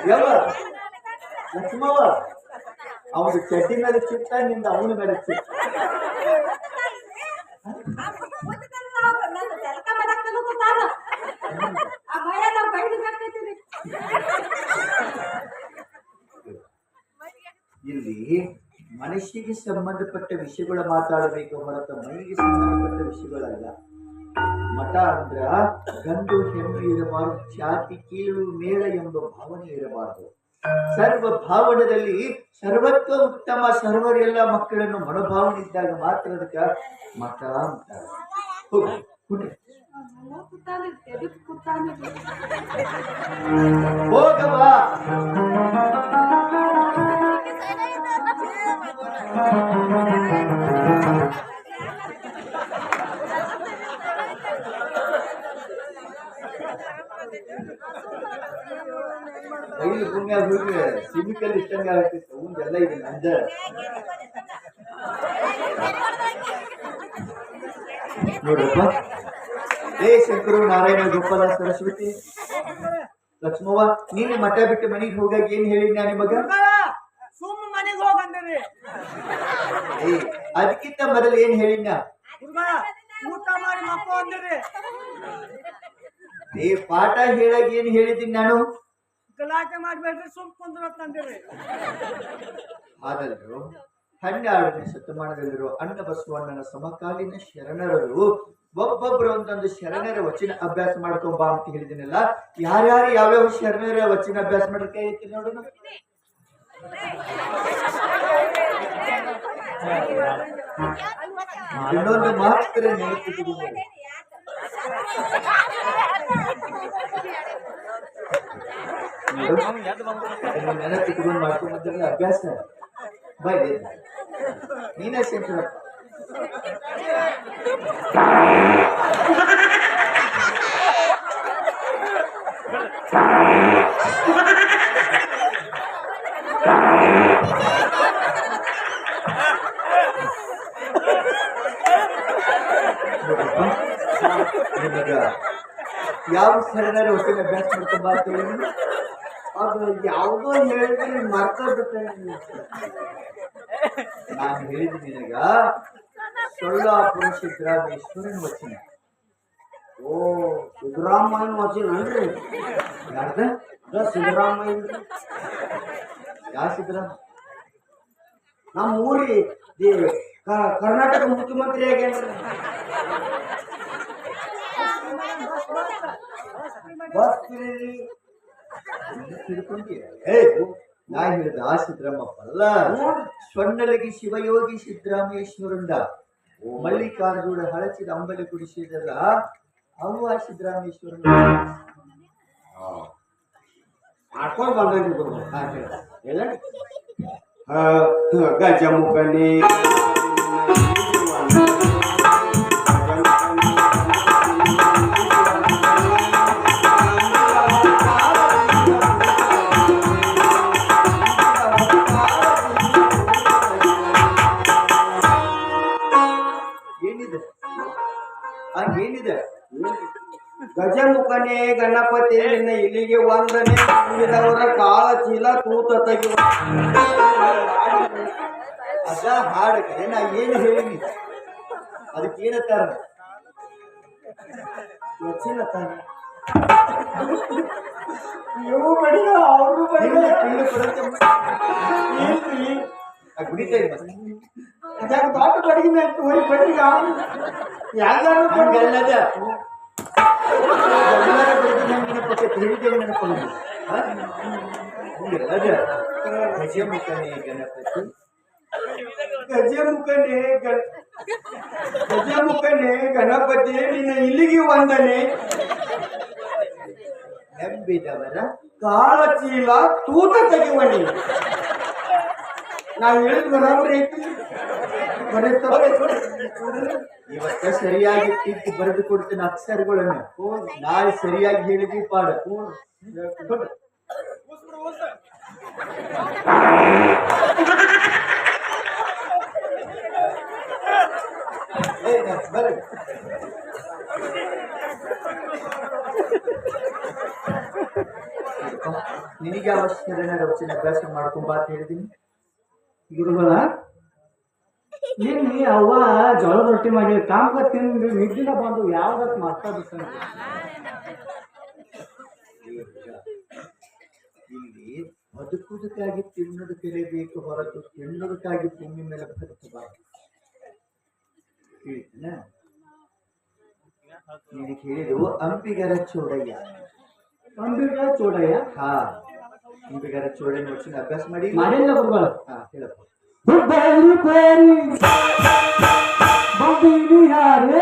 ಯಾವ ಲಕ್ಷ್ಮವ್ವ ಅವನು ಚಡ್ಡಿ ಮೇಲೆ ಚಿತ್ತ ನಿಂದ ಅವನ ಮೇಲೆ ಚಿತ್ತ ಇಲ್ಲಿ ಮನುಷ್ಯಗೆ ಸಂಬಂಧಪಟ್ಟ ವಿಷಯಗಳು ಮಾತಾಡಬೇಕು ಹೊರತು ಮೈಗೆ ಸಂಬಂಧಪಟ್ಟ ವಿಷಯಗಳಲ್ಲ. ಮಠ ಅಂದ್ರ ಗಂಡು ಹೆಣ್ಣು ಇರಬಾರದು, ಖ್ಯಾತಿ ಕೀಳು ಮೇಳ ಎಂಬ ಭಾವನೆ ಇರಬಾರದು. ಸರ್ವ ಭಾವನದಲ್ಲಿ ಸರ್ವತ್ವ ಉತ್ತಮ, ಸರ್ವರೆಲ್ಲ ಮಕ್ಕಳನ್ನು ಮನೋಭಾವನೆ ಇದ್ದಾಗ ಮಾತ್ರ ಅದಕ್ಕೆ ಮಠ ಅಂತಾರೆ. ಹೋಗವಾ ಐದು ಪುಣ್ಯ ಹೋಗಿ ಸಿಮಿಕಲ್ ಇಷ್ಟಂಗ ಆಗ್ತಿತ್ತು. ಮುಂದೆಲ್ಲ ಇದೆ ನಂದ ನೋಡ್ರಪ್ಪ. ಶಂಕರು ನಾರಾಯಣ ಗೋಪಾಲ ಸರಸ್ವತಿ ಲಕ್ಷ್ಮವ್ವ, ನೀನು ಮಠ ಬಿಟ್ಟು ಮನೆಗೆ ಹೋಗಾಗ ಏನ್ ಹೇಳಿದ್ ನಾ ನಿಮಗ? ಸುಮ್ಮ ಮನೆಗೆ ಹೋಗಂದ್ರಿ. ಅದಕ್ಕಿಂತ ಮೊದಲು ಏನ್ ಹೇಳಿದ್ನ? ಊಟ ಮಾಡಿ ಮಕ್ಕಳು ಅಂದ್ರಿ. ಪಾಠ ಹೇಳಾಗ ಏನ್ ಹೇಳಿದ್ದೀನಿ ನಾನು? ಗಲಾಟೆ ಮಾಡ್ಬೇಡ್ರಿ, ಸುಮ್ ಕುಂದ್ರತ್ತಂದ್ರಿ. ಆದಲ್ರು 12ನೇ ಶತಮಾನದಲ್ಲಿರುವ ಅಣ್ಣ ಬಸವಣ್ಣನ ಸಮಕಾಲೀನ ಶರಣರು ಒಬ್ಬೊಬ್ರು ಒಂದೊಂದು ಶರಣರ ವಚನ ಅಭ್ಯಾಸ ಮಾಡ್ಕೊಂಬಾ ಅಂತ ಹೇಳಿದಿನಲ್ಲ. ಯಾರ್ಯಾರು ಯಾವ್ಯಾವ ಶರಣರ ವಚನ ಅಭ್ಯಾಸ ಮಾಡಕ್ಕೆ ಐತಿ ನೋಡೋಣ. ಇನ್ನೊಂದು ಮಾತ್ರ ನೆನಪಿಟ್ಕೊಂಡು ಮಾಡ್ಕೊಂಡ್ರೆ ಅಭ್ಯಾಸ ಬೈ ನೀನೇ ಶಂಕರ. ಯಾವ ಶರಣರ ವಚನ ಅಭ್ಯಾಸ ಮಾಡ್ಕೊಂಡ್ ಬರ್ತೀವಿ? ಅದು ಯಾವುದೋ ಹೇಳಿದ್ರೆ ಮರ್ತೋಗುತ್ತೆ. ನಾನು ಹೇಳಿದ್ದೀನಿ ನಿನಗ ಸೊಲ್ಲಾಪುರ ಸಿದ್ದರಾಮೇಶ್ವರನ ವಚನ. ಓ, ಸಿದ್ದರಾಮಯ್ಯನ ವಚನ ಅಲ್ರಿ? ಯಾರ್ದ? ಸಿದ್ದರಾಮಯ್ಯ. ಯಾವ ಸಿದ್ದರಾಮ? ನಮ್ಮ ಊರಿ ಕರ್ನಾಟಕ ಮುಖ್ಯಮಂತ್ರಿ ಆಗ್ಯಾನ್ರಿ. ನಾ ಹೇಳಿದ ಆ ಸಿದ್ದರಾಮಪ್ಪಲ್ಲ, ಸ್ವರ್ಣಲಗಿ ಶಿವಯೋಗಿ ಸಿದ್ದರಾಮೇಶ್ವರಂದ ಮಲ್ಲಿಕಾರ್ಜುನ ಹಳಚಿದ ಅಂಬಲಿ ಕುಡಿಸಿದಲ್ಲ ಅವು ಆ ಸಿದ್ದರಾಮೇಶ್ವರ ಮಾಡ್ಕೊಂಡು ಬಂದ್ರಿ. ಗಜಮುಖನೇ ಗಜಮುಖನೇ ಗಣಪತಿ ನಿನ್ನ ಇಲ್ಲಿಗೆ ವಂದನೆ, ಉಳಿದವರ ಕಾಳ ಚೀಲ ತೂತ ತೆಗೆಯುವ. ಅದ ಹಾಡಕ್ಕೆ ನಾ ಏನು ಹೇಳಿ ಅದಕ್ಕೆ ಏನತ್ತಾರ ವಚನ ತಾನೆ. ಇವು ಬಡಿಗ ಅವರು ಬಡಿಗ ಕುಡಿತಾ ಅದಾಗ ದೊಡ್ಡ ಬಡಿಗಿನ ಹೋಗಿ ಬಡಿಗ ಯಾರು ಹಂಗಲ್ಲದ ಗಜಮುಖನೇ ಗಣಪತಿ ಗಜಮುಖನೇ ಗಣಪತಿ ನಿನ್ನ ಇಲ್ಲಿಗೆ ವಂದನೆ, ನಂಬಿದವರ ಕಾಳ ಚೀಲ ತೂತ ತೆಗೆಯುವನಿ. ನಾವು ಹೇಳಿದ್ ಬರಾಬರಿ ಐತಿ. ಇವತ್ತ ಸರಿಯಾಗಿ ತಿದ್ದಿ ಬರೆದು ಕೊಡ್ತೇನೆ ಅಕ್ಷರಗಳನ್ನು. ನಾಳೆ ಸರಿಯಾಗಿ ಹೇಳಿದ್ವಿ ಪಾಡ. ಬರ್ರಿ. ನಿನಗೆ ಅವಶ್ಯಕತೆ ರಚನೆ ಅಭ್ಯಾಸ ಮಾಡ್ಕೊಂಬಾ ಅಂತ ಹೇಳಿದೀನಿ. ಗುರುಗಳ ನಿನ್ನೆ ಅವ್ವ ಜೋಳದ ರೊಟ್ಟಿ ಮಾಡಿ ಕಾಮ್ಗ ತಿಂದು ನಿದ್ದಿನ ಬಂದು ಯಾವ್ದಕ್ಕೆ ಮಾತಾಡ್ತ ಇಲ್ಲಿ ಬದುಕುವುದಕ್ಕಾಗಿ ತಿನ್ನೋದು ಕಲಿಯಬೇಕು ಹೊರತು ತಿನ್ನೋದಕ್ಕಾಗಿ ಭೂಮಿ ಮೇಲೆ ಬದುಕಬಾರದು. ತಿಳಿತನ? ನಿನಗೆ ಹೇಳಿದು ಅಂಬಿಗರ ಚೋಡಯ್ಯ. ಅಂಬಿಗ ಚೋಡಯ್ಯ ಹಾ, ಅಂಬಿಗರ ಚೋಡಯ್ಯ ವಚನ ಅಭ್ಯಾಸ ಮಾಡಿ. ಮಾಡಿಲ್ಲ ಗುರುಗಳ. ಹಾ, ಹೇಳಪ್ಪ. ಹುಬ್ಬಳ್ಳಿ ಕೋರಿ ಬಂದೀನಿ ಯಾರೇ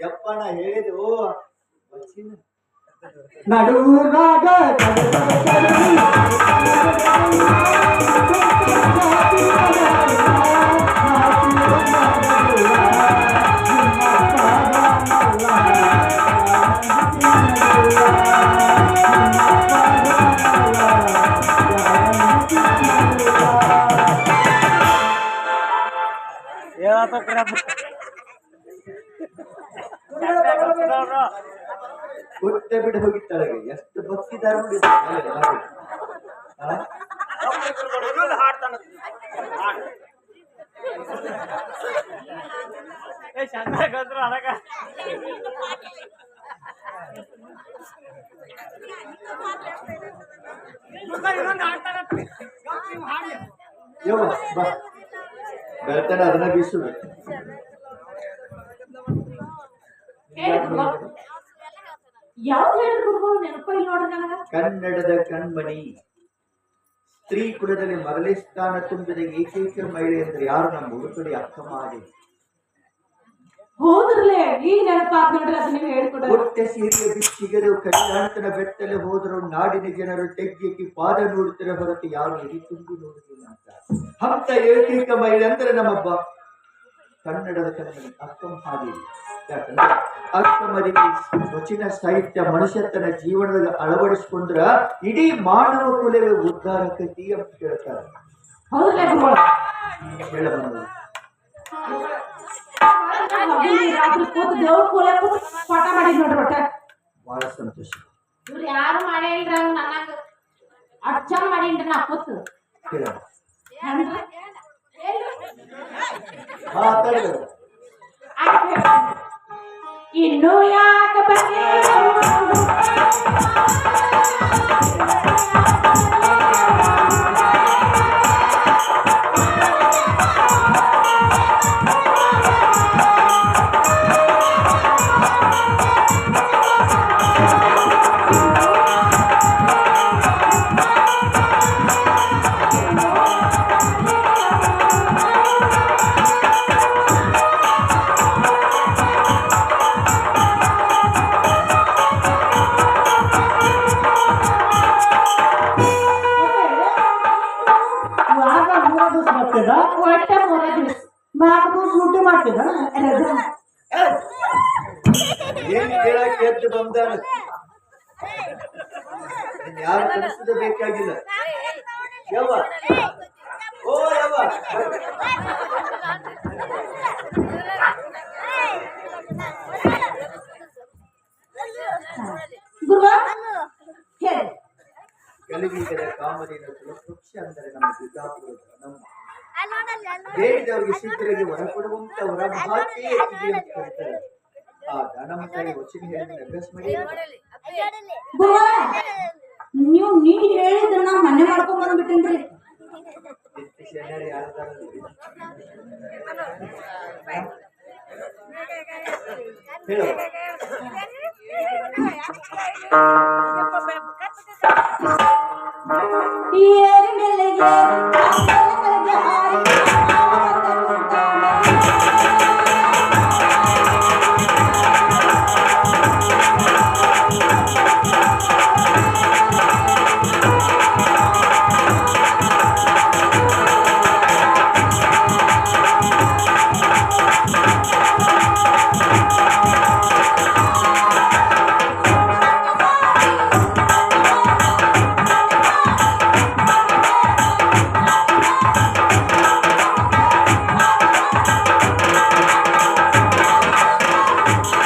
ಯಪ್ಪ ನಾ ಹೇಳಿದು ವಚನ. ನಡುರಾಗ ಕೊಟ್ಟೆ ಬಿಟ್ಟು ಹೋಗಿತ್ತಾಳೆ. ಎಷ್ಟು ಭಕ್ತಿದಾರ ನೋಡಿ. ಯವ್ವ ಬಾ, ಬೆಳ್ತಾನೆ ಅದನ್ನ ಬೀಸುದು. ಯಾವ್ದು ಹೇಳಿದ್ರು ನೆನಪ ಇಲ್ಲ ನೋಡ್ರಿ ನನಗ. ಕನ್ನಡದ ಕಣ್ಮಣಿ, ಸ್ತ್ರೀ ಕುಲದಲ್ಲಿ ಮೊದಲೇ ಸ್ಥಾನ ತುಂಬಿದ ಏಕೈಕ ಮಹಿಳೆ ಅಂದ್ರೆ ಯಾರು? ನಮ್ಮ ಉಡುಪಡಿ ಅಕ್ಕಮ್ಮ ಆಗಿ. ಹೋದ್ರಲ್ಲೇ ಈಗ ನೆನಪಾತ್ ನೋಡ್ರಿ, ಅದು ನೀವು ಹೇಳ್ಕೊಡ್ರಿ. ಹೊಟ್ಟೆ ಸೀರೆಯ ಬಿಚ್ಚಿಗರು ಕಲ್ಯಾಣತನ ಬೆತ್ತಲೆ ಹೋದರು ನಾಡಿನ ಜನರು ತೆಗ್ಗೆಕ್ಕೆ ಪಾದ ನೋಡುತ್ತಾರೆ ಹೊರತು ಯಾರು ಎದಿ ತುಂಬಿ ನೋಡುದಿಲ್ಲ ಅಂತ. ಅಂತ ಏಕೈಕ ಮಹಿಳೆ ಅಂದ್ರೆ ನಮ್ಮಬ್ಬ ಕನ್ನಡದ ಕಣ್ಮಣಿ ಅಕ್ಕಮ್ಮ ಹಾಗೆ. ಯಾಕಂದ್ರೆ ಅಕ್ಕಮ್ಮರಿಗೆ ವಚನ ಸಾಹಿತ್ಯ ಮನುಷ್ಯತನ ಜೀವನದಲ್ಲಿ ಅಳವಡಿಸಿಕೊಂಡ್ರ ಇಡೀ ಮಾನವ ಕುಲವೇ ಉದ್ಧಾರಕತಿ ಅಂತ ಹೇಳ್ತಾರೆ. ಹೌದ್ರಲ್ಲೇ ಗುರುಗಳ. ಹೇಳಬಾರದು. ರಾತ್ರಿ ಕೂತು ದೇವ್ರ ಕೂಲೆ ಕೂತು ಪಾಠ ಮಾಡಿದ್ ನೋಡ್ರಿ ಒಟ್ಟ. ಬಹಳ ಸಂತೋಷ. ಇವ್ರು ಯಾರು ಮಾಡೇ ಇಲ್ರಿ ಅವ್ರು ನನಗ ಅಚ್ಚ ಮಾಡೀನ್ರಿ ನಾ ಕೂತು. ಹೇಳ ಹೆಂಗ್ರಿ? ಮಾತಾಡಿದ್ರು. ಇನ್ನು ಯಾಕ ಬಂದೆ ಮಾಡ್ತಿದ್ದ ಒಟ್ಟ 3 ದಿವಸ 4 ದಿವಸ ಊಟ ಮಾಡ್ತಿದ್ದ ಏನ್ ಕೇಳಕ್ಕೆ ಎದ್ದು ಬಂದಾನ. ಯಾರು ಕಲಿಸದ ಬೇಕಾಗಿಲ್ಲ. ಯವ್ವ ಓ ಯವ್ವ ಗುರುವ ಹೇಳಿ. ಕಲಿವಿಗರ ಕಾಮದಿನ ಕುಲಪಕ್ಷ ಅಂದರೆ ನಮ್ಮ ಬಿಜಾಪುರದ ನಮ್ಮ ಬೇಡಿದವರಿಗೆ ಶೀಘ್ರವಾಗಿ ಹೊರ ಕೊಡುವಂತ ಹೊರ ಭಾಷೆ ಇದೆ ಅಂತ ಕರೀತಾರೆ. ಆ ದಾನಮಂತಾಗಿ ವಚನ ಹೇಳಿದ ಅಭ್ಯಾಸ ಮಾಡಿ. ಗುರುವ ನೀವು ನೀ ಹೇಳಿದ್ರ ನಾ ಮನೆ ಮಾಡ್ಕೊಂಡ್ ಬಂದ್ಬಿಟ್ಟೇನ್ರಿ. ಚೆನ್ನಡಿ ಆಡ್ತಾರ ಹೇಳು